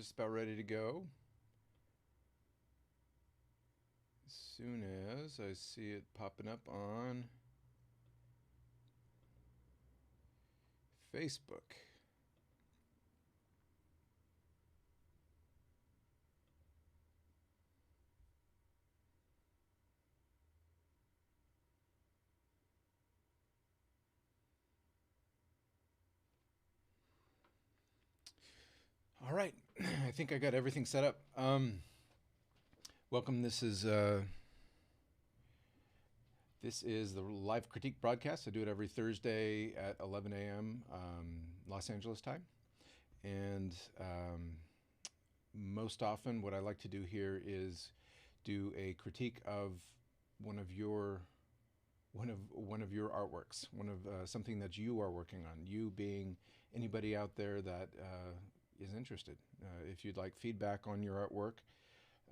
just about ready to go. As soon as I see it popping up on Facebook. All right, I think I got everything set up. Welcome. This is the live critique broadcast. I do it every Thursday at 11 a.m. Los Angeles time, and most often, what I like to do here is do a critique of one of your one of your artworks, one of something that you are working on. You being anybody out there that is interested. If you'd like feedback on your artwork,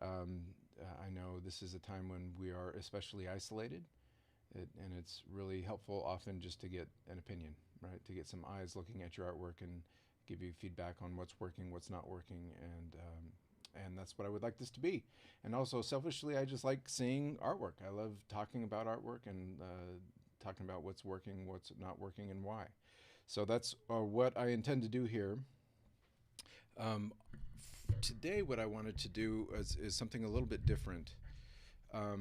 I know this is a time when we are especially isolated, and it's really helpful often just to get an opinion, right? To get some eyes looking at your artwork and give you feedback on what's working, what's not working, and that's what I would like this to be. And also, selfishly, I just like seeing artwork. I love talking about artwork and talking about what's working, what's not working, and why. So that's what I intend to do here. Today, what I wanted to do is something a little bit different. I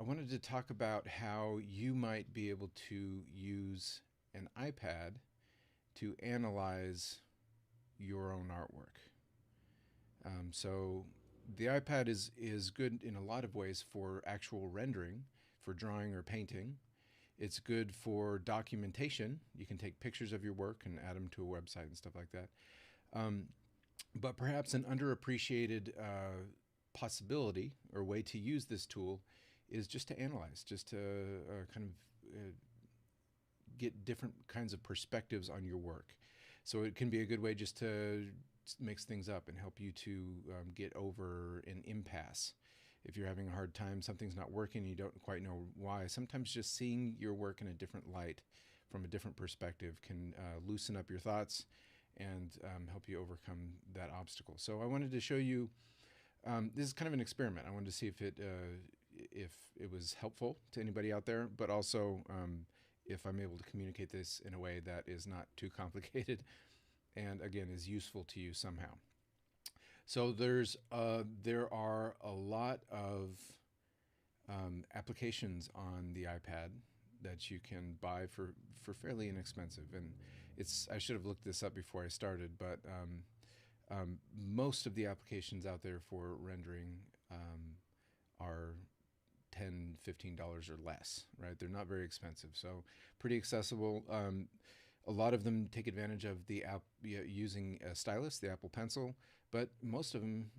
wanted to talk about how you might be able to use an iPad to analyze your own artwork. So the iPad is good in a lot of ways for actual rendering, for drawing or painting. It's good for documentation. You can take pictures of your work and add them to a website and stuff like that. But perhaps an underappreciated possibility or way to use this tool is just to analyze, just to kind of get different kinds of perspectives on your work. So it can be a good way just to mix things up and help you to get over an impasse. If you're having a hard time, something's not working, you don't quite know why. Sometimes just seeing your work in a different light, from a different perspective, can loosen up your thoughts and help you overcome that obstacle. So I wanted to show you. This is kind of an experiment. I wanted to see if it was helpful to anybody out there, but also if I'm able to communicate this in a way that is not too complicated and again is useful to you somehow. So there are a lot of applications on the iPad that you can buy for fairly inexpensive, and I should have looked this up before I started, but most of the applications out there for rendering are $10, $15 or less, right? They're not very expensive, so pretty accessible. A lot of them take advantage of the app using a stylus, the Apple Pencil, but most of them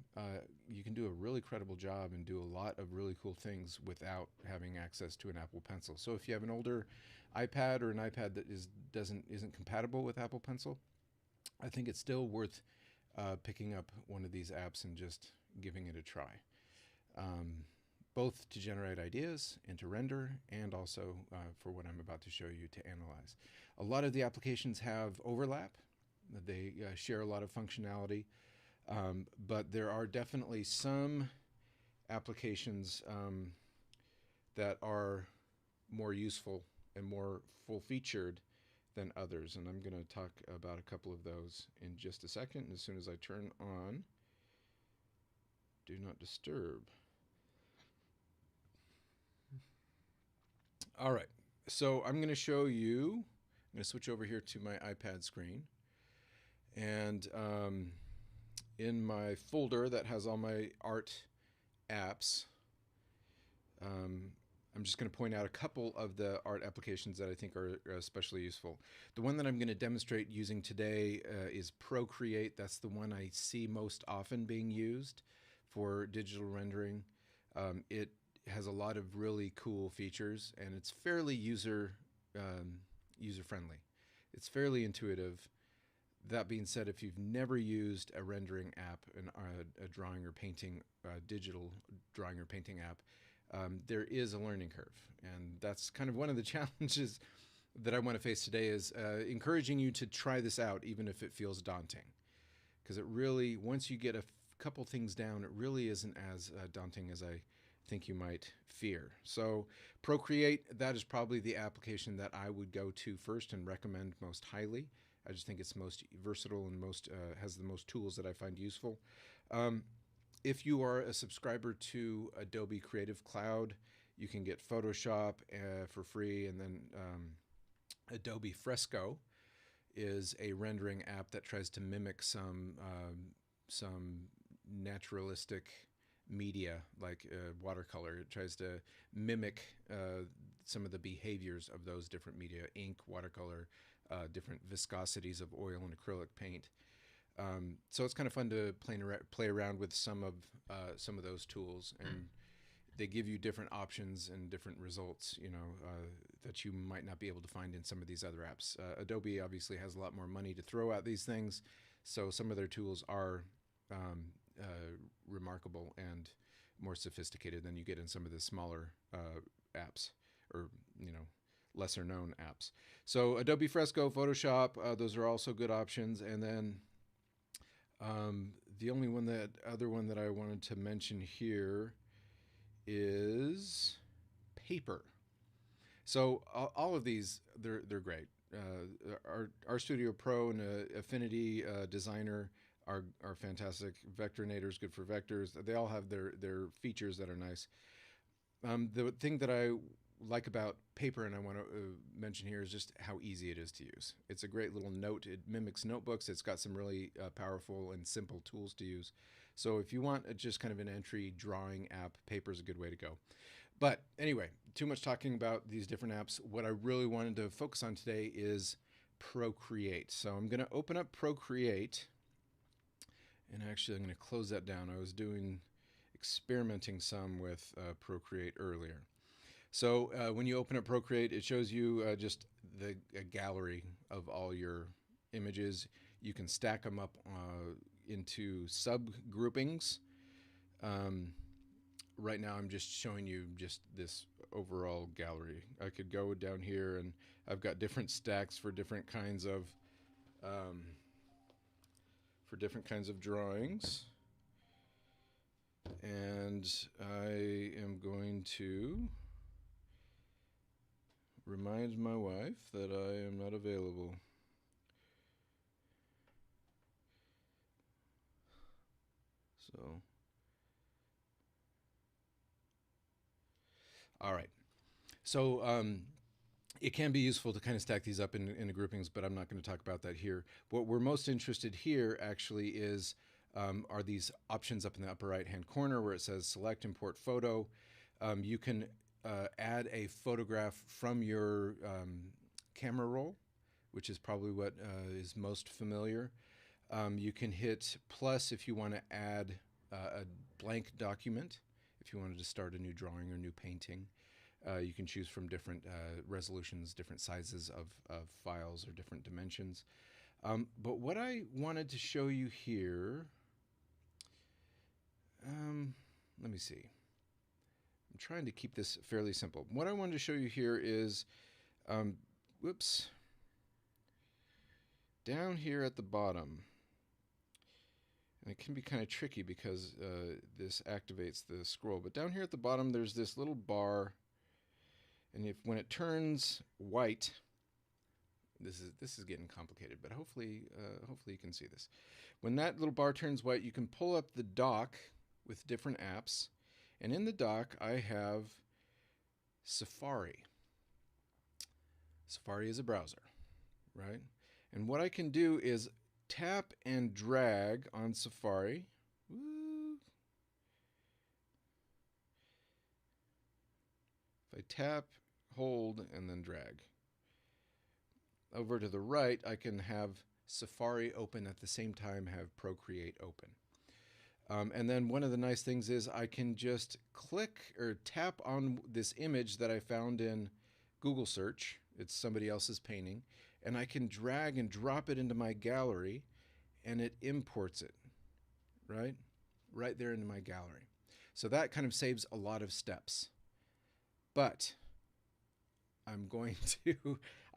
you can do a really credible job and do a lot of really cool things without having access to an Apple Pencil. So if you have an older iPad or an iPad that isn't compatible with Apple Pencil, I think it's still worth picking up one of these apps and just giving it a try. Both to generate ideas and to render, and also for what I'm about to show you to analyze. A lot of the applications have overlap. They share a lot of functionality, but there are definitely some applications that are more useful and more full-featured than others, and I'm going to talk about a couple of those in just a second. And as soon as I turn on Do Not Disturb. All right, so I'm going to show you, I'm going to switch over here to my iPad screen, and in my folder that has all my art apps, I'm just going to point out a couple of the art applications that I think are especially useful. The one that I'm going to demonstrate using today is Procreate. That's the one I see most often being used for digital rendering. It has a lot of really cool features, and it's fairly user-friendly. It's fairly intuitive. That being said, if you've never used a rendering app, a drawing or painting, digital drawing or painting app, there is a learning curve, and that's kind of one of the challenges that I want to face today is encouraging you to try this out, even if it feels daunting. because it really, once you get a couple things down, it really isn't as daunting as I think you might fear. So Procreate, that is probably the application that I would go to first and recommend most highly. I just think it's most versatile and most has the most tools that I find useful. Um, if you are a subscriber to Adobe Creative Cloud, you can get Photoshop for free, and then Adobe Fresco is a rendering app that tries to mimic some naturalistic media like watercolor. It tries to mimic some of the behaviors of those different media: ink, watercolor, different viscosities of oil and acrylic paint. So it's kind of fun to play around with some of those tools, and they give you different options and different results, that you might not be able to find in some of these other apps. Adobe obviously has a lot more money to throw at these things, so some of their tools are remarkable and more sophisticated than you get in some of the smaller apps, or lesser known apps. So Adobe Fresco, Photoshop, those are also good options. And then the other one that I wanted to mention here is Paper. So all of these, they're great. RStudio Pro and Affinity Designer are fantastic. Vectorinator is good for vectors. They all have their features that are nice. The thing that I like about Paper, and I want to mention here, is just how easy it is to use. It's a great little note. It mimics notebooks. It's got some really powerful and simple tools to use. So if you want just kind of an entry drawing app, Paper is a good way to go. But anyway, too much talking about these different apps. What I really wanted to focus on today is Procreate. So I'm going to open up Procreate, and actually I'm going to close that down. I was experimenting some with Procreate earlier. So when you open up Procreate, it shows you just a gallery of all your images. You can stack them up into subgroupings. Right now I'm just showing you just this overall gallery. I could go down here, and I've got different stacks for different kinds of drawings. And I am going to remind my wife that I am not available. So, all right. So it can be useful to kind of stack these up in groupings, but I'm not going to talk about that here. What we're most interested here actually is are these options up in the upper right-hand corner where it says Select Import Photo. You can add a photograph from your camera roll, which is probably what is most familiar. You can hit plus if you want to add a blank document, if you wanted to start a new drawing or new painting. You can choose from different resolutions, different sizes of files, or different dimensions. But what I wanted to show you here, let me see. I'm trying to keep this fairly simple. What I wanted to show you here is, whoops, down here at the bottom. And it can be kind of tricky because this activates the scroll. But down here at the bottom, there's this little bar, and when it turns white, this is getting complicated, but hopefully you can see this. When that little bar turns white, you can pull up the dock with different apps, and in the dock I have Safari. Safari is a browser, right? And what I can do is tap and drag on Safari. Woo. If I tap, hold, and then drag. Over to the right, I can have Safari open at the same time, have Procreate open. And then one of the nice things is I can just click or tap on this image that I found in Google search. It's somebody else's painting. And I can drag and drop it into my gallery, and it imports it, right there into my gallery. So that kind of saves a lot of steps. But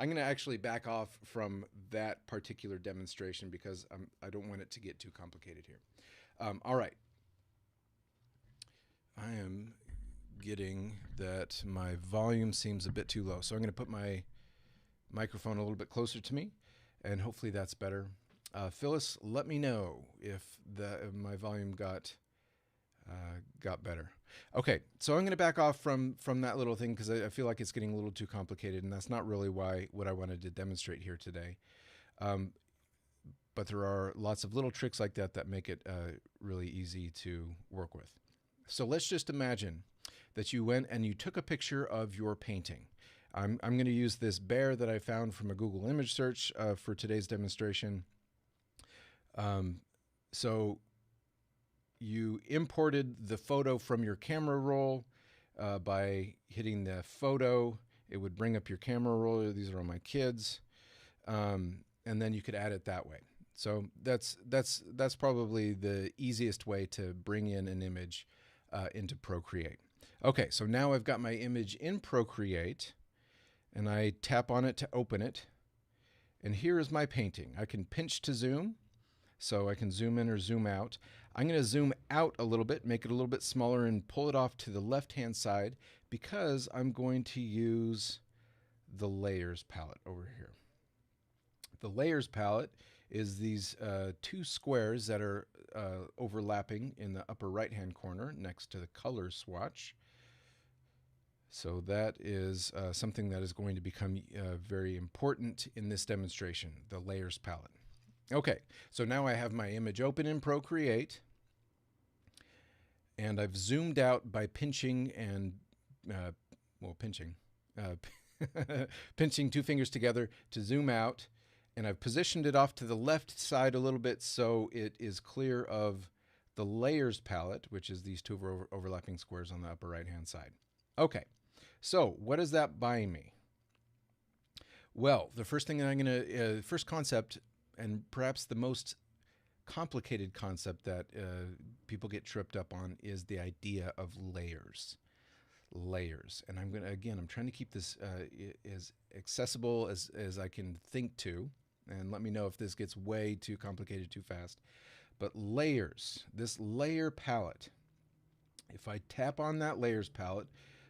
I'm going to actually back off from that particular demonstration because I don't want it to get too complicated here. All right. I am getting that my volume seems a bit too low. So I'm going to put my microphone a little bit closer to me, and hopefully that's better. Phyllis, let me know if my volume got better. Okay, so I'm going to back off from that little thing because I feel like it's getting a little too complicated, and that's not really what I wanted to demonstrate here today. But there are lots of little tricks like that that make it really easy to work with. So let's just imagine that you went and you took a picture of your painting. I'm going to use this bear that I found from a Google image search for today's demonstration. So you imported the photo from your camera roll by hitting the photo. It would bring up your camera roll. These are all my kids. And then you could add it that way. So that's probably the easiest way to bring in an image into Procreate. Okay, so now I've got my image in Procreate, and I tap on it to open it. And here is my painting. I can pinch to zoom, so I can zoom in or zoom out. I'm going to zoom out a little bit, make it a little bit smaller, and pull it off to the left-hand side because I'm going to use the Layers palette over here. The Layers palette is these two squares that are overlapping in the upper right-hand corner next to the color swatch. So that is something that is going to become very important in this demonstration, the Layers palette. Okay, so now I have my image open in Procreate, and I've zoomed out by pinching and, pinching two fingers together to zoom out, and I've positioned it off to the left side a little bit so it is clear of the Layers palette, which is these two overlapping squares on the upper right-hand side. Okay, so what does that buy me? Well, the first thing that I'm going to, first concept, and perhaps the most complicated concept that people get tripped up on is the idea of layers. Layers. And I'm trying to keep this as accessible as I can think to, and let me know if this gets way too complicated too fast. But layers, this layer palette, if I tap on that Layers palette,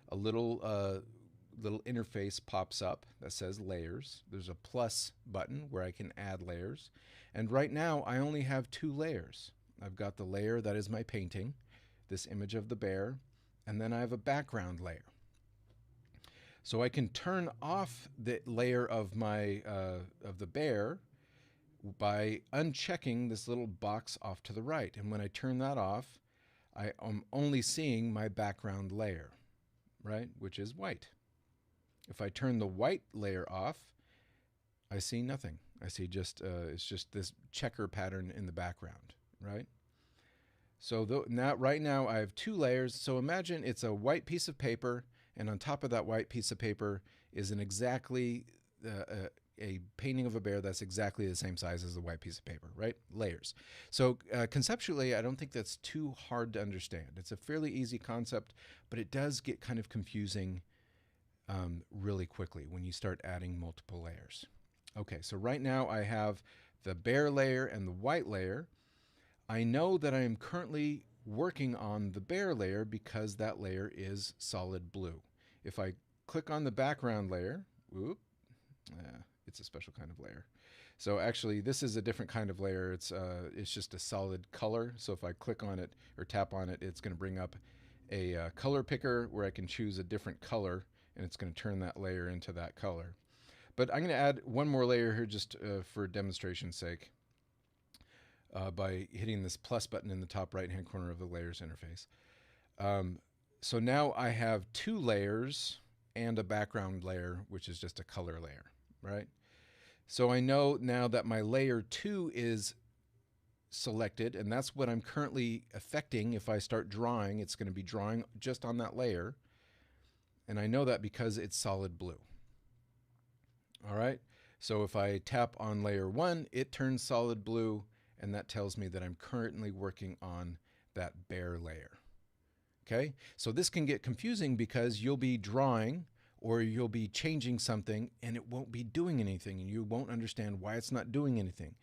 a little interface pops up that says layers. There's a plus button where I can add layers. And right now I only have two layers. I've got the layer that is my painting, this image of the bear, and then I have a background layer. So I can turn off the layer of my of the bear by unchecking this little box off to the right. And when I turn that off, I am only seeing my background layer, right, which is white. If I turn the white layer off, I see nothing. I see just, it's just this checker pattern in the background, right? So right now I have two layers. So imagine it's a white piece of paper, and on top of that white piece of paper is a painting of a bear that's exactly the same size as the white piece of paper, right? Layers. So conceptually, I don't think that's too hard to understand. It's a fairly easy concept, but it does get kind of confusing really quickly when you start adding multiple layers. Okay, so right now I have the bear layer and the white layer. I know that I am currently working on the bear layer because that layer is solid blue. If I click on the background layer, it's a special kind of layer. So actually this is a different kind of layer. It's just a solid color. So if I click on it or tap on it, it's going to bring up a color picker where I can choose a different color, and it's going to turn that layer into that color. But I'm going to add one more layer here just for demonstration's sake by hitting this plus button in the top right-hand corner of the layers interface. So now I have two layers and a background layer, which is just a color layer, right? So I know now that my layer 2 is selected, and that's what I'm currently affecting. If I start drawing, it's going to be drawing just on that layer. And I know that because it's solid blue. All right, so if I tap on layer 1, it turns solid blue, and that tells me that I'm currently working on that bear layer. Okay, so this can get confusing because you'll be drawing or you'll be changing something and it won't be doing anything, and you won't understand why it's not doing anything.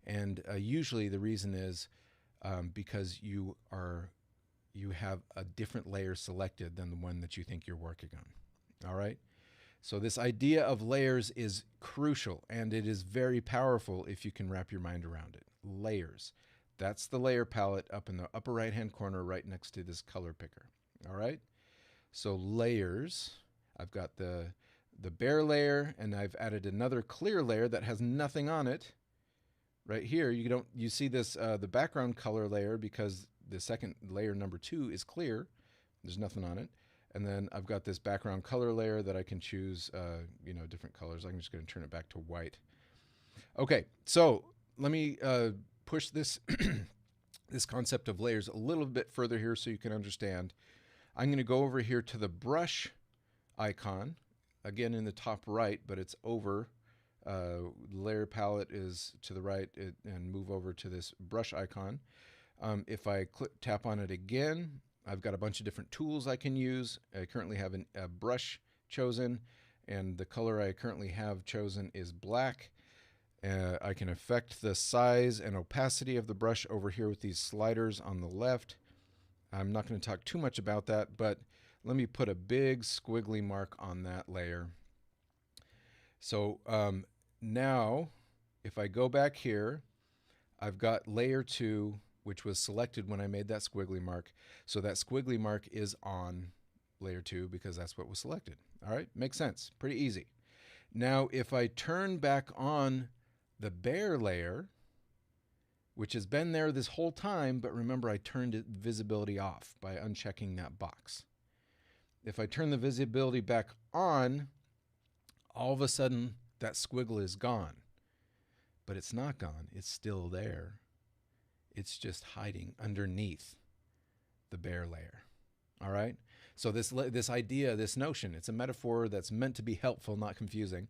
And usually the reason is because you have a different layer selected than the one that you think you're working on. All right. So this idea of layers is crucial, and it is very powerful if you can wrap your mind around it. Layers. That's the layer palette up in the upper right-hand corner right next to this color picker. All right? So layers, I've got the bare layer, and I've added another clear layer that has nothing on it. Right here, you see this the background color layer because the second layer, number 2, is clear. There's nothing on it. And then I've got this background color layer that I can choose, different colors. I'm just going to turn it back to white. Okay, so let me push this this concept of layers a little bit further here so you can understand. I'm going to go over here to the brush icon, again in the top right, but it's over. Layer palette is to the right, and move over to this brush icon. If I tap on it again, I've got a bunch of different tools I can use. I currently have a brush chosen, and the color I currently have chosen is black. I can affect the size and opacity of the brush over here with these sliders on the left. I'm not going to talk too much about that, but let me put a big squiggly mark on that layer. So now, if I go back here, I've got layer 2, which was selected when I made that squiggly mark. So that squiggly mark is on layer 2 because that's what was selected. All right, makes sense. Pretty easy. Now, if I turn back on the bare layer, which has been there this whole time, but remember I turned visibility off by unchecking that box. If I turn the visibility back on, all of a sudden that squiggle is gone. But it's not gone. It's still there. It's just hiding underneath the bare layer. All right? So this idea, this notion, it's a metaphor that's meant to be helpful, not confusing,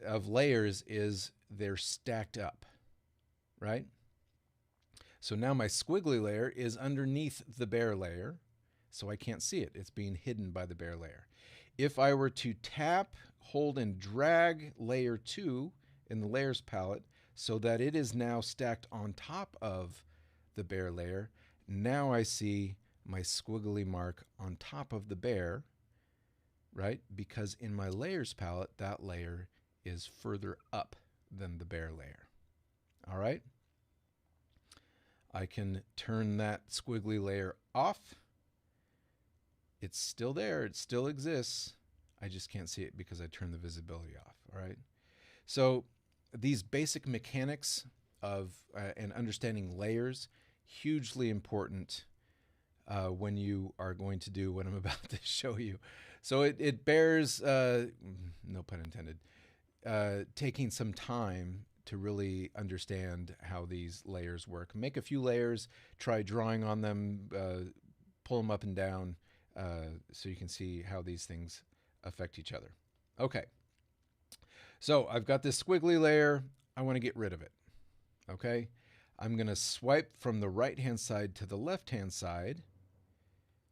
of layers is they're stacked up, right? So now my squiggly layer is underneath the bare layer, so I can't see it. It's being hidden by the bare layer. If I were to tap, hold, and drag layer 2 in the layers palette so that it is now stacked on top of the bare layer, now I see my squiggly mark on top of the bare, right? Because in my layers palette, that layer is further up than the bare layer. All right? I can turn that squiggly layer off. It's still there. It still exists. I just can't see it because I turned the visibility off. All right? So these basic mechanics of and understanding layers, hugely important when you are going to do what I'm about to show you. So it bears, no pun intended, taking some time to really understand how these layers work. Make a few layers, try drawing on them, pull them up and down so you can see how these things affect each other. Okay. So I've got this squiggly layer. I want to get rid of it. Okay. I'm going to swipe from the right-hand side to the left-hand side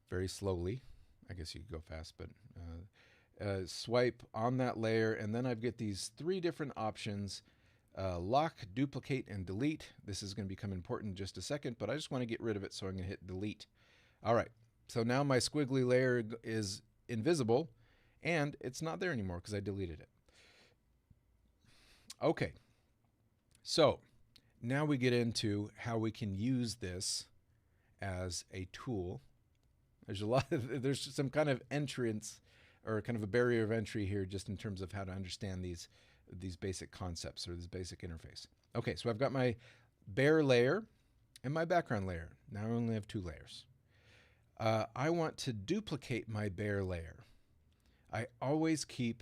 very slowly. I guess you could go fast, but swipe on that layer, and then I've got these 3 different options: lock, duplicate, and delete. This is going to become important in just a second, but I just want to get rid of it, so I'm going to hit delete. All right. So now my squiggly layer is invisible, and it's not there anymore because I deleted it. Okay, so now we get into how we can use this as a tool. There's some kind of entrance or kind of a barrier of entry here just in terms of how to understand these basic concepts or this basic interface. Okay, so I've got my bare layer and my background layer. Now I only have 2 layers. I want to duplicate my bare layer. I always keep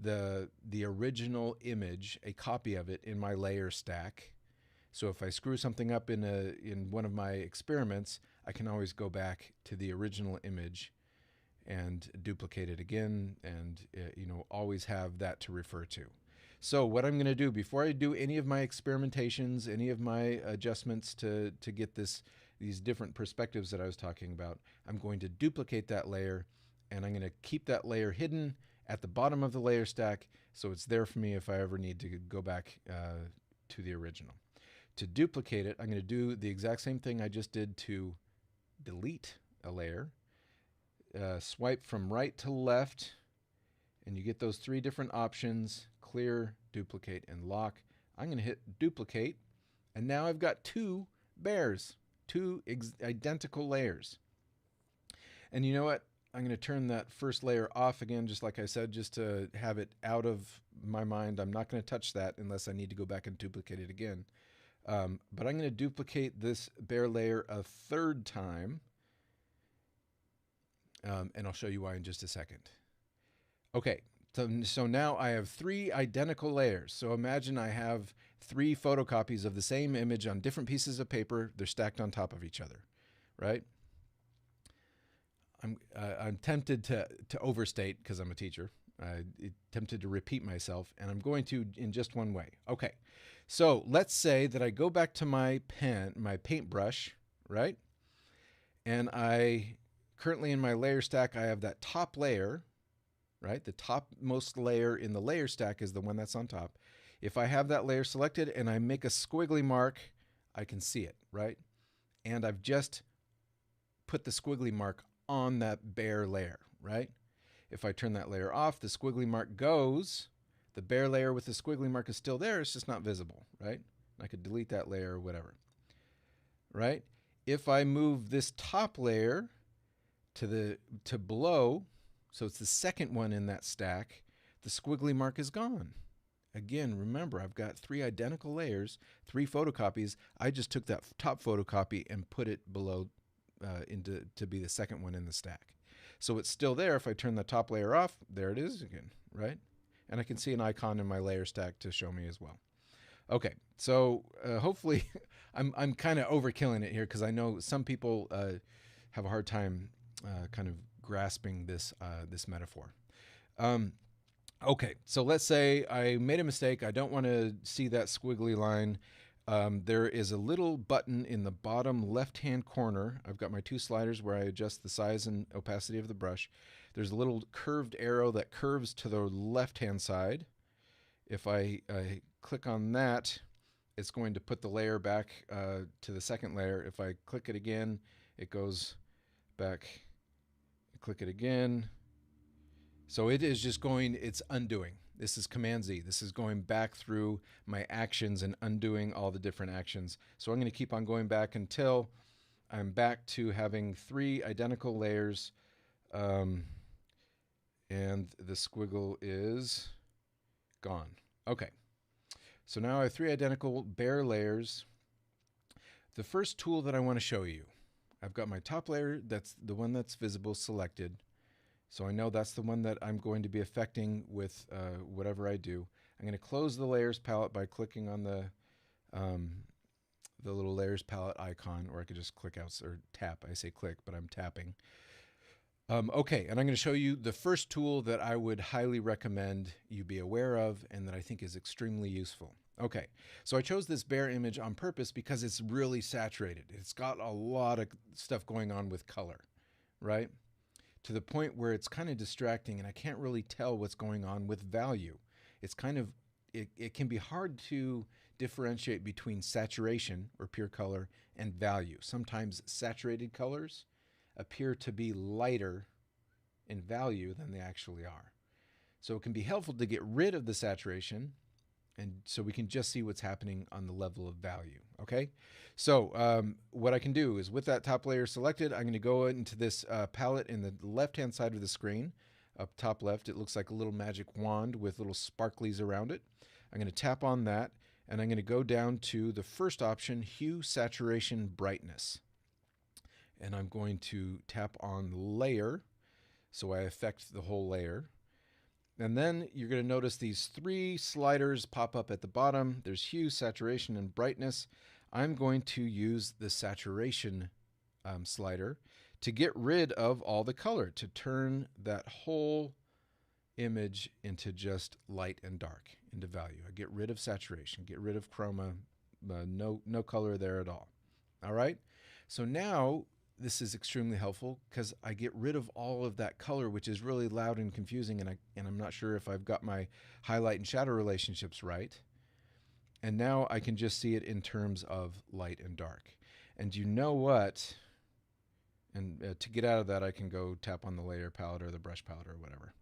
the original image, a copy of it, in my layer stack. So if I screw something up in one of my experiments, I can always go back to the original image and duplicate it again, and always have that to refer to. So what I'm going to do before I do any of my experimentations, any of my adjustments to get these different perspectives that I was talking about, I'm going to duplicate that layer and I'm going to keep that layer hidden at the bottom of the layer stack so it's there for me if I ever need to go back to the original. To duplicate it, I'm going to do the exact same thing I just did to delete a layer. Swipe from right to left, and you get those three different options: clear, duplicate, and lock. I'm going to hit duplicate, and now I've got two bears, two identical layers. And you know what? I'm going to turn that first layer off again, just like I said, just to have it out of my mind. I'm not going to touch that unless I need to go back and duplicate it again. But I'm going to duplicate this bear layer a third time, and I'll show you why in just a second. Okay, so now I have three identical layers. So imagine I have three photocopies of the same image on different pieces of paper. They're stacked on top of each other, right? I'm tempted to overstate because I'm a teacher. Tempted to repeat myself, and I'm going to in just one way. Okay, so let's say that I go back to my paintbrush, right? And I currently in my layer stack, I have that top layer, right? The topmost layer in the layer stack is the one that's on top. If I have that layer selected and I make a squiggly mark, I can see it, right? And I've just put the squiggly mark on that bare layer, right? If I turn that layer off, the squiggly mark goes. The bare layer with the squiggly mark is still there. It's just not visible, right? I could delete that layer or whatever, right? If I move this top layer to below, so it's the second one in that stack, the squiggly mark is gone. Again, remember, I've got three identical layers, three photocopies. I just took that top photocopy and put it below to be the second one in the stack. So it's still there. If I turn the top layer off, there it is again, right? And I can see an icon in my layer stack to show me as well. Okay, so hopefully I'm kind of overkilling it here because I know some people have a hard time kind of grasping this this metaphor. Okay, so let's say I made a mistake. I don't want to see that squiggly line. There is a little button in the bottom left-hand corner. I've got my two sliders where I adjust the size and opacity of the brush. There's a little curved arrow that curves to the left-hand side. If I click on that, it's going to put the layer back to the second layer. If I click it again, it goes back. Click it again. So it is just going, it's undoing. This is Command Z. This is going back through my actions and undoing all the different actions. So I'm going to keep on going back until I'm back to having three identical layers, and the squiggle is gone. Okay. So now I have three identical bare layers. The first tool that I want to show you, I've got my top layer, that's the one that's visible, selected. So I know that's the one that I'm going to be affecting with whatever I do. I'm going to close the layers palette by clicking on the little layers palette icon, or I could just click out or tap. I say click, but I'm tapping. Okay, and I'm going to show you the first tool that I would highly recommend you be aware of and that I think is extremely useful. Okay, so I chose this bare image on purpose because it's really saturated. It's got a lot of stuff going on with color, right? To the point where it's kind of distracting and I can't really tell what's going on with value. It's kind of, it can be hard to differentiate between saturation or pure color and value. Sometimes saturated colors appear to be lighter in value than they actually are. So it can be helpful to get rid of the saturation and so we can just see what's happening on the level of value, okay? So what I can do is with that top layer selected, I'm gonna go into this palette in the left-hand side of the screen. Up top left, it looks like a little magic wand with little sparklies around it. I'm gonna tap on that and I'm gonna go down to the first option, Hue, Saturation, Brightness. And I'm going to tap on Layer, so I affect the whole layer. And then you're going to notice these three sliders pop up at the bottom. There's Hue, Saturation, and Brightness. I'm going to use the Saturation slider to get rid of all the color, to turn that whole image into just light and dark, into value. I get rid of saturation, get rid of chroma, no color there at all. All right? So now this is extremely helpful because I get rid of all of that color, which is really loud and confusing, and I'm not sure if I've got my highlight and shadow relationships right. And now I can just see it in terms of light and dark. And you know what? And to get out of that, I can go tap on the layer palette or the brush palette or whatever.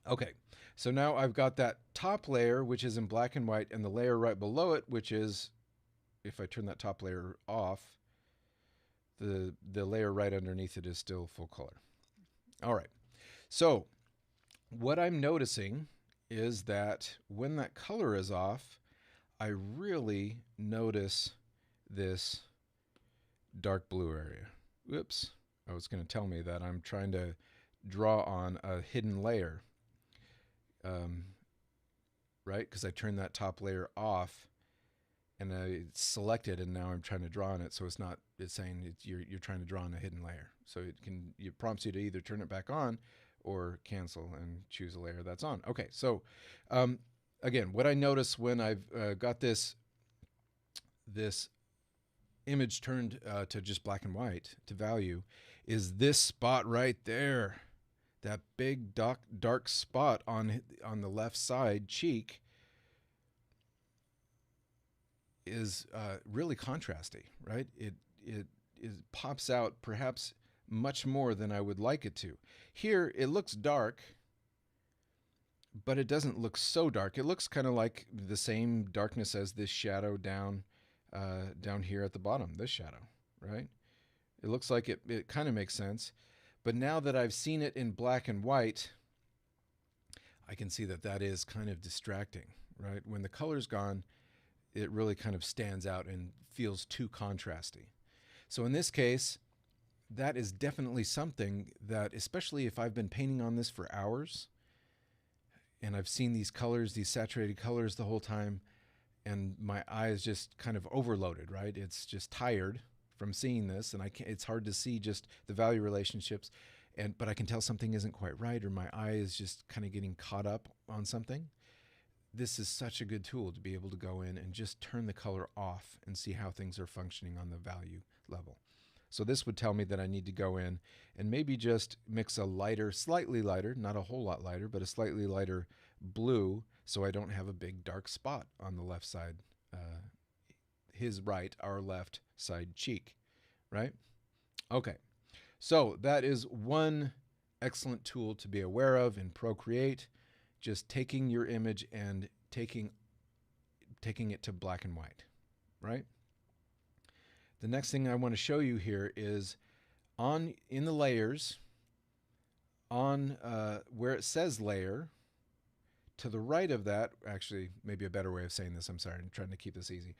Okay, so now I've got that top layer, which is in black and white, and the layer right below it, which is, if I turn that top layer off, the layer right underneath it is still full color. All right, so what I'm noticing is that when that color is off, I really notice this dark blue area. Whoops, I was going to tell me that I'm trying to draw on a hidden layer, right? Because I turned that top layer off and I selected, and now I'm trying to draw on it. So it's not, it's saying you're trying to draw on a hidden layer. So it prompts you to either turn it back on or cancel and choose a layer that's on. Okay, so again, what I notice when I've got this image turned to just black and white to value is this spot right there. That big dark spot on the left side cheek is really contrasty, right? It pops out perhaps much more than I would like it to. Here it looks dark, but it doesn't look so dark. It looks kind of like the same darkness as this shadow down here at the bottom, this shadow, right? It looks like it kind of makes sense. But now that I've seen it in black and white, I can see that is kind of distracting, right? When the color's gone, it really kind of stands out and feels too contrasty. So in this case, that is definitely something that, especially if I've been painting on this for hours, and I've seen these colors, these saturated colors the whole time, and my eye is just kind of overloaded, right? It's just tired from seeing this, and it's hard to see just the value relationships, but I can tell something isn't quite right, or my eye is just kind of getting caught up on something. This is such a good tool to be able to go in and just turn the color off and see how things are functioning on the value level. So this would tell me that I need to go in and maybe just mix a lighter, slightly lighter, not a whole lot lighter, but a slightly lighter blue, so I don't have a big dark spot on the left side, his right, our left side cheek, right? Okay, so that is one excellent tool to be aware of in Procreate, just taking your image and taking it to black and white, right? The next thing I want to show you here is in the layers, on where it says layer, to the right of that, actually maybe a better way of saying this, I'm sorry, I'm trying to keep this easy.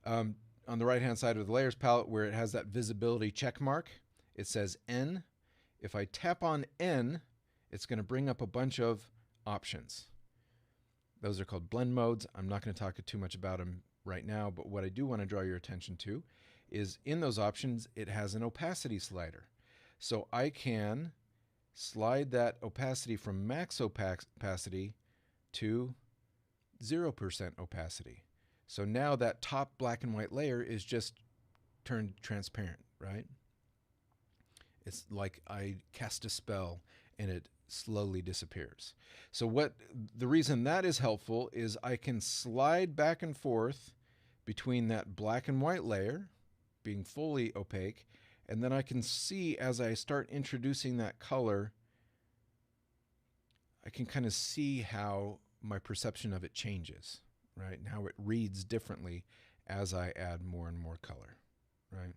On the right hand side of the layers palette where it has that visibility check mark, it says N. If I tap on N, it's going to bring up a bunch of options. Those are called blend modes. I'm not going to talk too much about them right now, but what I do want to draw your attention to is in those options, it has an opacity slider. So I can slide that opacity from max opacity to 0% opacity. So now that top black and white layer is just turned transparent, right? It's like I cast a spell and it slowly disappears. So the reason that is helpful is I can slide back and forth between that black and white layer being fully opaque, and then I can see as I start introducing that color, I can kind of see how my perception of it changes, right? And how it reads differently as I add more and more color, right?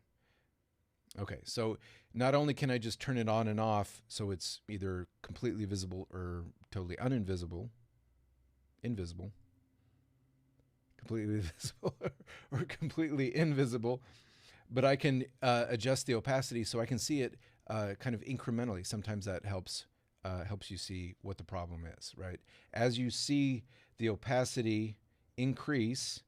Okay, so not only can I just turn it on and off so it's either completely visible or totally invisible, completely visible or completely invisible, but I can adjust the opacity so I can see it kind of incrementally. Sometimes that helps you see what the problem is, right? As you see the opacity increase,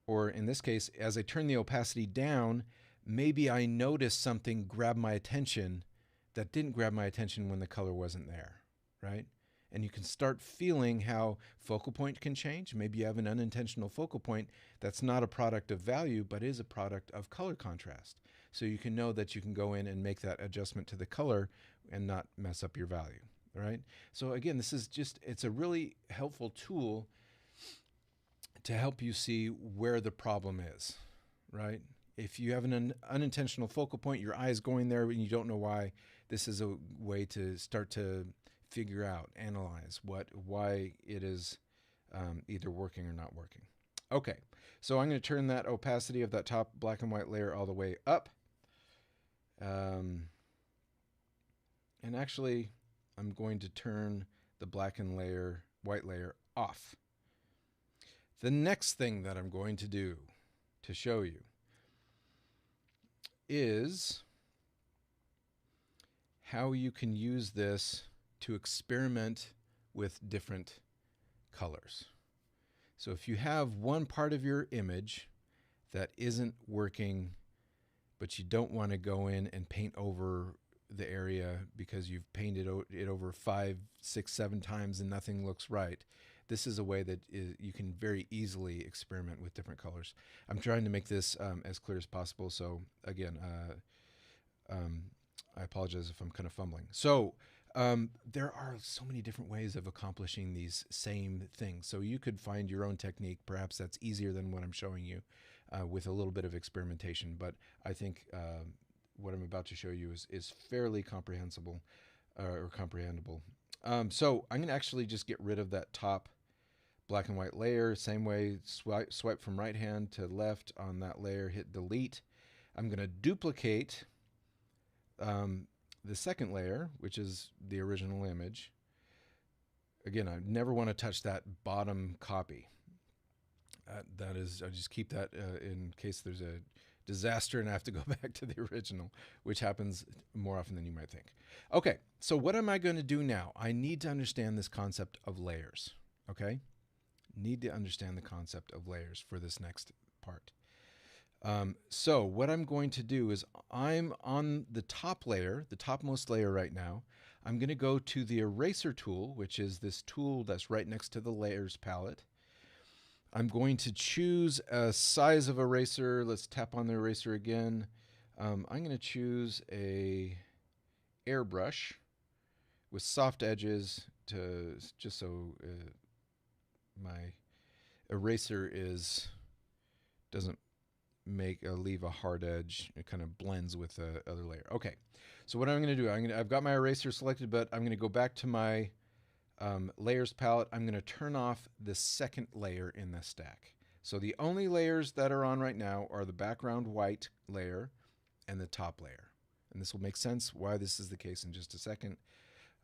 or in this case, as I turn the opacity down, maybe I notice something grab my attention that didn't grab my attention when the color wasn't there, right? and you can start feeling how focal point can change. Maybe you have an unintentional focal point that's not a product of value, but is a product of color contrast. So you can know that you can go in and make that adjustment to the color and not mess up your value, right? So again, this is just, it's a really helpful tool to help you see where the problem is, right? If you have an unintentional focal point, your eye is going there and you don't know why, this is a way to start to figure out, analyze why it is either working or not working. Okay, so I'm going to turn that opacity of that top black and white layer all the way up. And actually, I'm going to turn the black and white layer off. The next thing that I'm going to do to show you is how you can use this to experiment with different colors. So if you have one part of your image that isn't working, but you don't want to go in and paint over the area because you've painted it over 5, 6, 7 times and nothing looks right, this is a way that you can very easily experiment with different colors. I'm trying to make this as clear as possible. So again, I apologize if I'm kind of fumbling. So there are so many different ways of accomplishing these same things. So you could find your own technique. Perhaps that's easier than what I'm showing you with a little bit of experimentation. But I think what I'm about to show you is fairly comprehensible or comprehensible. So I'm going to actually just get rid of that top black and white layer. Same way, swipe from right hand to left on that layer, hit delete. I'm going to duplicate the second layer, which is the original image. Again, I never want to touch that bottom copy. That is, I just keep that in case there's a disaster and I have to go back to the original, which happens more often than you might think. Okay, so what am I going to do now? I need to understand this concept of layers, okay? Need to understand the concept of layers for this next part. So what I'm going to do is I'm on the top layer, the topmost layer right now. I'm going to go to the eraser tool, which is this tool that's right next to the layers palette. I'm going to choose a size of eraser. Let's tap on the eraser again. I'm going to choose a airbrush with soft edges to just so my eraser doesn't leave a hard edge. It kind of blends with the other layer. Okay, so what I'm going to do, I've got my eraser selected, but I'm going to go back to my layers palette. I'm going to turn off the second layer in the stack. So the only layers that are on right now are the background white layer and the top layer. And this will make sense why this is the case in just a second.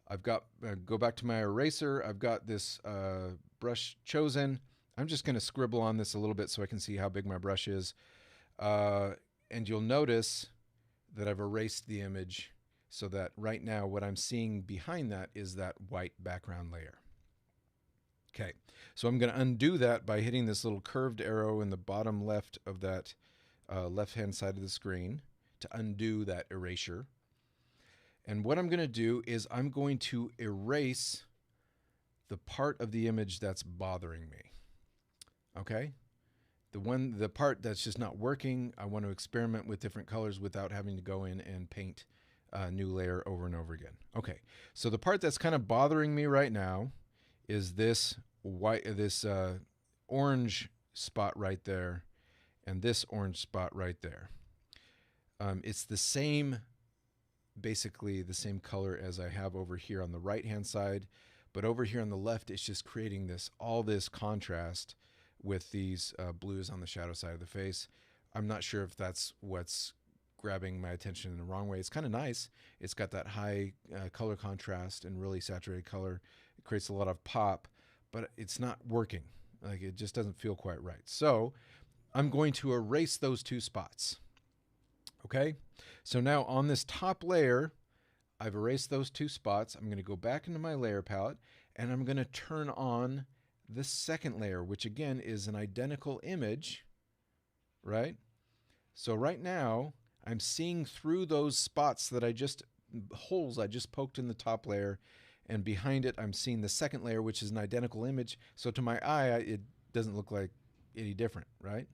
I've got, go back to my eraser. I've got this brush chosen. I'm just going to scribble on this a little bit so I can see how big my brush is. And you'll notice that I've erased the image so that right now what I'm seeing behind that is that white background layer. Okay, so I'm going to undo that by hitting this little curved arrow in the bottom left of that left-hand side of the screen to undo that erasure. And what I'm going to do is I'm going to erase the part of the image that's bothering me. Okay? The part that's just not working, I want to experiment with different colors without having to go in and paint a new layer over and over again. Okay, so the part that's kind of bothering me right now is this orange spot right there and this orange spot right there. It's the same, basically the same color as I have over here on the right-hand side, but over here on the left, it's just creating all this contrast with these blues on the shadow side of the face. I'm not sure if that's what's grabbing my attention in the wrong way. It's kind of nice. It's got that high color contrast and really saturated color. It creates a lot of pop, but it's not working. Like, it just doesn't feel quite right. So I'm going to erase those two spots. Okay, so now on this top layer, I've erased those two spots. I'm going to go back into my layer palette and I'm going to turn on the second layer, which again is an identical image, right? So right now I'm seeing through those spots that holes I just poked in the top layer, and behind it I'm seeing the second layer, which is an identical image. So to my eye, it doesn't look like any different, right?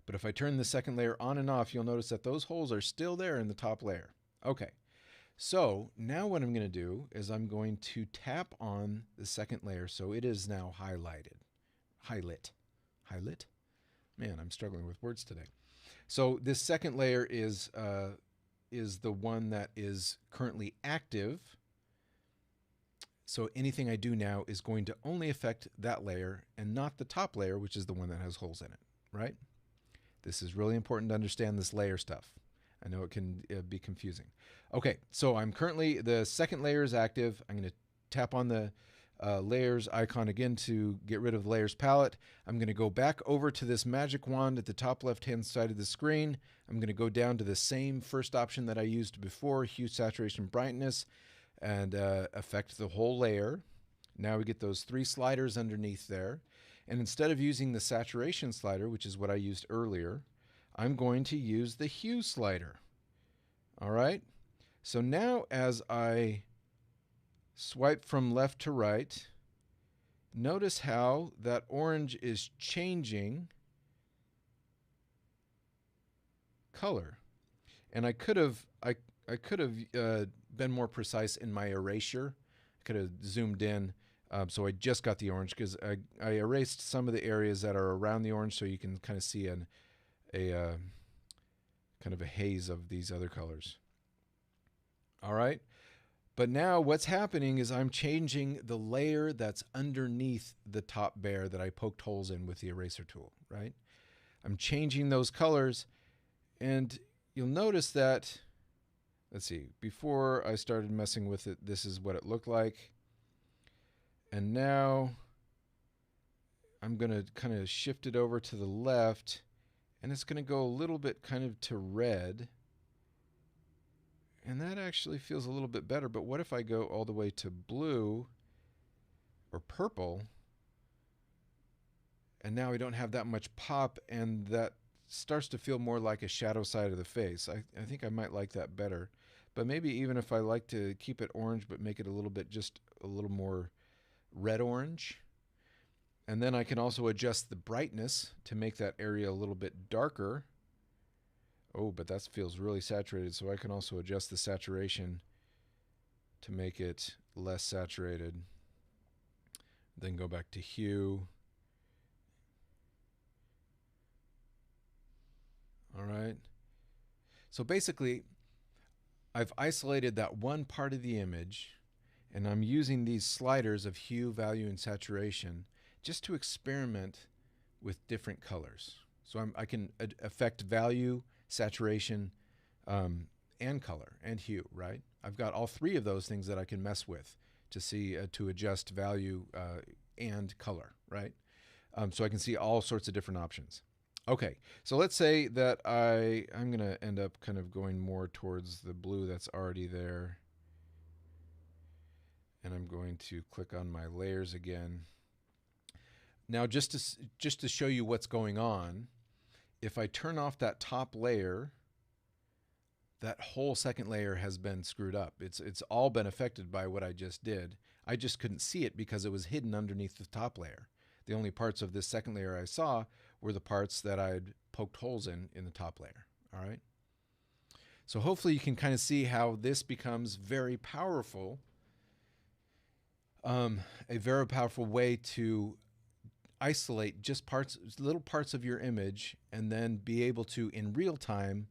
But if I turn the second layer on and off, you'll notice that those holes are still there in the top layer. Okay, so now what I'm going to do is I'm going to tap on the second layer so it is now highlighted. Highlit? Man, I'm struggling with words today. So this second layer is the one that is currently active. So anything I do now is going to only affect that layer and not the top layer, which is the one that has holes in it, right? This is really important to understand this layer stuff. I know it can be confusing. Okay, so the second layer is active. I'm going to tap on the layers icon again to get rid of the layers palette. I'm going to go back over to this magic wand at the top left-hand side of the screen. I'm going to go down to the same first option that I used before, hue, saturation, brightness, and affect the whole layer. Now we get those 3 sliders underneath there. And instead of using the saturation slider, which is what I used earlier, I'm going to use the hue slider. All right. So now as I swipe from left to right, notice how that orange is changing color. And I could have been more precise in my erasure. I could have zoomed in. So I just got the orange because I erased some of the areas that are around the orange so you can kind of see kind of a haze of these other colors. All right. But now what's happening is I'm changing the layer that's underneath the top bear that I poked holes in with the eraser tool, right? I'm changing those colors, and you'll notice that, let's see, before I started messing with it, this is what it looked like. And now I'm going to kind of shift it over to the left, and it's going to go a little bit kind of to red. And that actually feels a little bit better. But what if I go all the way to blue or purple, and now I don't have that much pop, and that starts to feel more like a shadow side of the face. I think I might like that better. But maybe even if I like to keep it orange but make it a little bit, just a little more red orange. And then I can also adjust the brightness to make that area a little bit darker. Oh, but that feels really saturated, so I can also adjust the saturation to make it less saturated. Then go back to hue. All right. So basically, I've isolated that one part of the image, and I'm using these sliders of hue, value, and saturation just to experiment with different colors. So I can affect value, saturation, and color, and hue, right? I've got all 3 of those things that I can mess with to see, to adjust value and color, right? So I can see all sorts of different options. Okay, so let's say that I'm going to end up kind of going more towards the blue that's already there. And I'm going to click on my layers again. Now, just to show you what's going on, if I turn off that top layer, that whole second layer has been screwed up. It's all been affected by what I just did. I just couldn't see it because it was hidden underneath the top layer. The only parts of this second layer I saw were the parts that I'd poked holes in the top layer. All right. So hopefully you can kind of see how this becomes very powerful. A very powerful way to isolate just little parts of your image, and then be able to, in real time,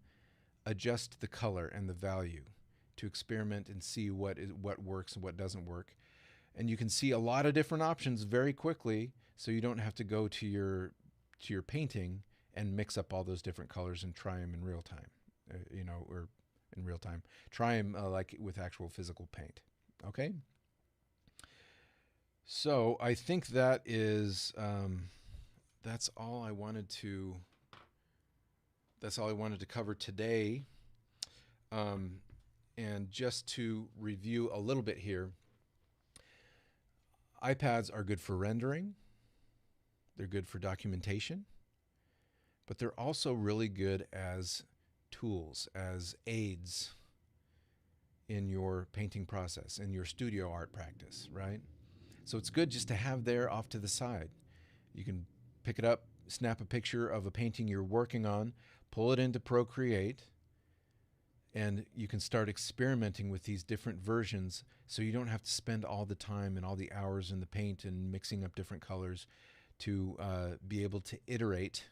adjust the color and the value to experiment and see what works and what doesn't work. And you can see a lot of different options very quickly, so you don't have to go to your painting and mix up all those different colors and try them in real time, or in real time. Try them like with actual physical paint. Okay. So I think that is that's all I wanted to cover today. And just to review a little bit here, iPads are good for rendering. They're good for documentation, but they're also really good as tools, as aids in your painting process, in your studio art practice, right? So it's good just to have there off to the side. You can pick it up, snap a picture of a painting you're working on, pull it into Procreate, and you can start experimenting with these different versions so you don't have to spend all the time and all the hours in the paint and mixing up different colors to be able to iterate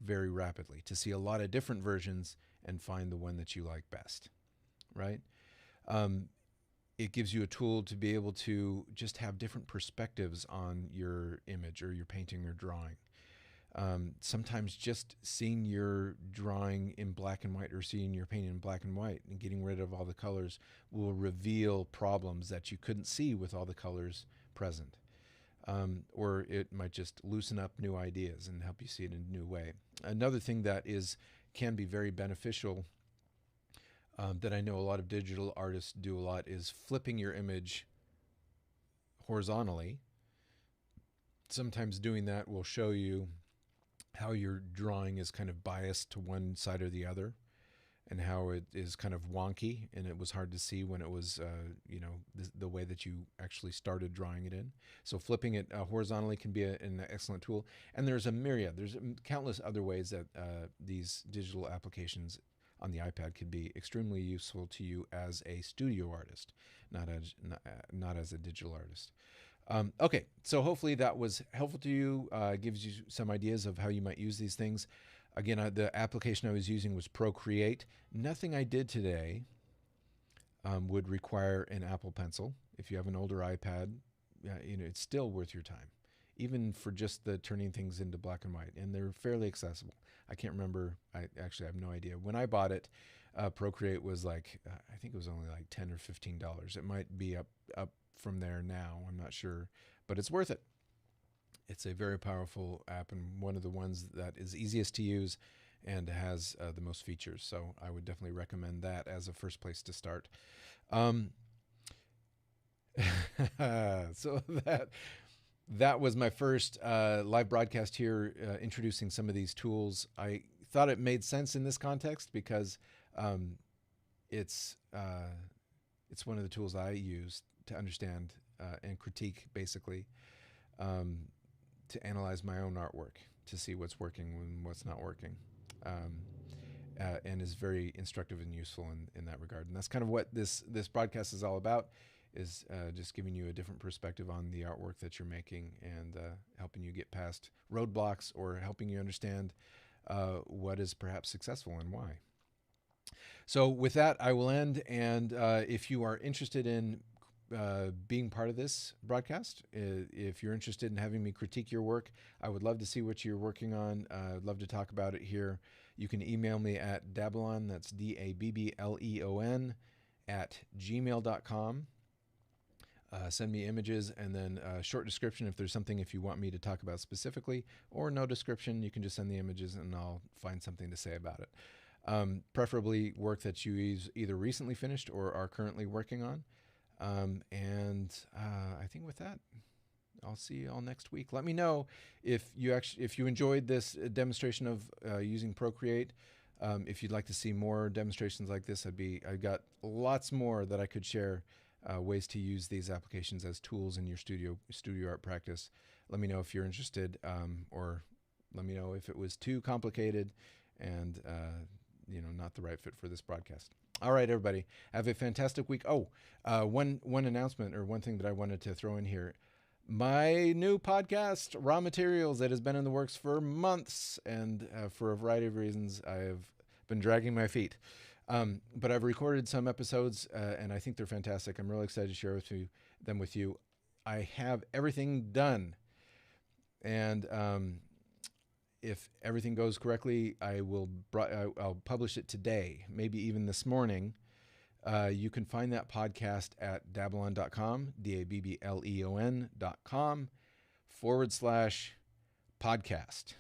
very rapidly, to see a lot of different versions and find the one that you like best, right? It gives you a tool to be able to just have different perspectives on your image or your painting or drawing. Sometimes just seeing your drawing in black and white or seeing your painting in black and white and getting rid of all the colors will reveal problems that you couldn't see with all the colors present. Or it might just loosen up new ideas and help you see it in a new way. Another thing that can be very beneficial that I know a lot of digital artists do a lot is flipping your image horizontally. Sometimes doing that will show you how your drawing is kind of biased to one side or the other, and how it is kind of wonky, and it was hard to see when it was, the way that you actually started drawing it in. So flipping it horizontally can be an excellent tool. And there's a myriad, there's countless other ways that these digital applications on the iPad could be extremely useful to you as a studio artist, not as a digital artist. Okay, so hopefully that was helpful to you, gives you some ideas of how you might use these things. Again, the application I was using was Procreate. Nothing I did today would require an Apple Pencil. If you have an older iPad, it's still worth your time, even for just the turning things into black and white. And they're fairly accessible. I can't remember. I have no idea. When I bought it, Procreate was like, I think it was only like $10 or $15. It might be up from there now. I'm not sure, but it's worth it. It's a very powerful app and one of the ones that is easiest to use and has the most features. So I would definitely recommend that as a first place to start. So that was my first live broadcast here, introducing some of these tools. I thought it made sense in this context because it's one of the tools I use to understand and critique, basically, to analyze my own artwork, to see what's working and what's not working, and is very instructive and useful in that regard. And that's kind of what this broadcast is all about, is just giving you a different perspective on the artwork that you're making and helping you get past roadblocks or helping you understand what is perhaps successful and why. So with that, I will end. And if you are interested in being part of this broadcast, if you're interested in having me critique your work, I would love to see what you're working on. I'd love to talk about it here. You can email me at Dabbleon, that's DABBLEON, @gmail.com. Send me images and then a short description if there's something if you want me to talk about specifically, or no description, you can just send the images and I'll find something to say about it. Preferably work that you either recently finished or are currently working on. I think with that, I'll see you all next week. Let me know if you enjoyed this demonstration of using Procreate. If you'd like to see more demonstrations like this, I've got lots more that I could share, ways to use these applications as tools in your studio art practice. Let me know if you're interested, or let me know if it was too complicated and not the right fit for this broadcast. All right, everybody, have a fantastic week. One announcement, or one thing that I wanted to throw in here. My new podcast, Raw Materials, that has been in the works for months, and for a variety of reasons, I have been dragging my feet. But I've recorded some episodes, and I think they're fantastic. I'm really excited to share them with you. I have everything done, and if everything goes correctly, I'll publish it today, maybe even this morning. You can find that podcast at dabbleon.com, dabbleon.com /podcast.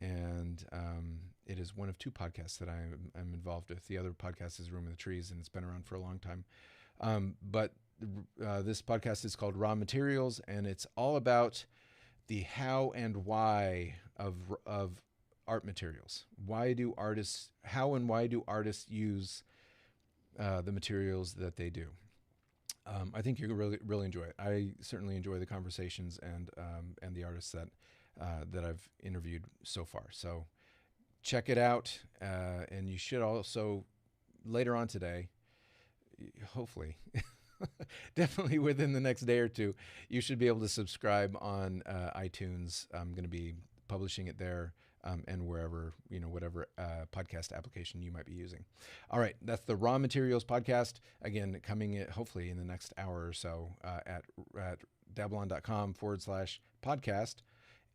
And it is one of two podcasts that I'm involved with. The other podcast is Room in the Trees, and it's been around for a long time. But this podcast is called Raw Materials, and it's all about the how and why of art materials. How and why do artists use the materials that they do. I think you really enjoy it. I certainly enjoy the conversations and the artists that I've interviewed so far. So check it out, and you should also later on today, hopefully, definitely within the next day or two, you should be able to subscribe on iTunes. I'm going to be publishing it there. And wherever, whatever podcast application you might be using. All right, that's the Raw Materials Podcast. Again, coming hopefully in the next hour or so at dabblon.com/podcast.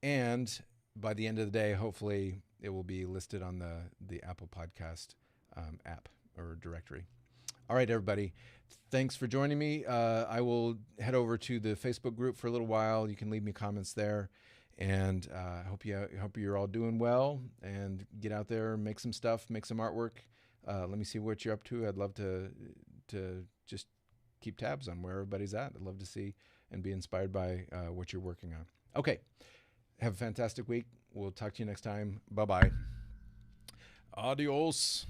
And by the end of the day, hopefully it will be listed on the Apple Podcast app or directory. All right, everybody. Thanks for joining me. I will head over to the Facebook group for a little while. You can leave me comments there. And I hope you're all doing well, and get out there, make some stuff, make some artwork. Let me see what you're up to. I'd love to just keep tabs on where everybody's at. I'd love to see and be inspired by what you're working on. Okay, have a fantastic week. We'll talk to you next time. Bye-bye. Adios.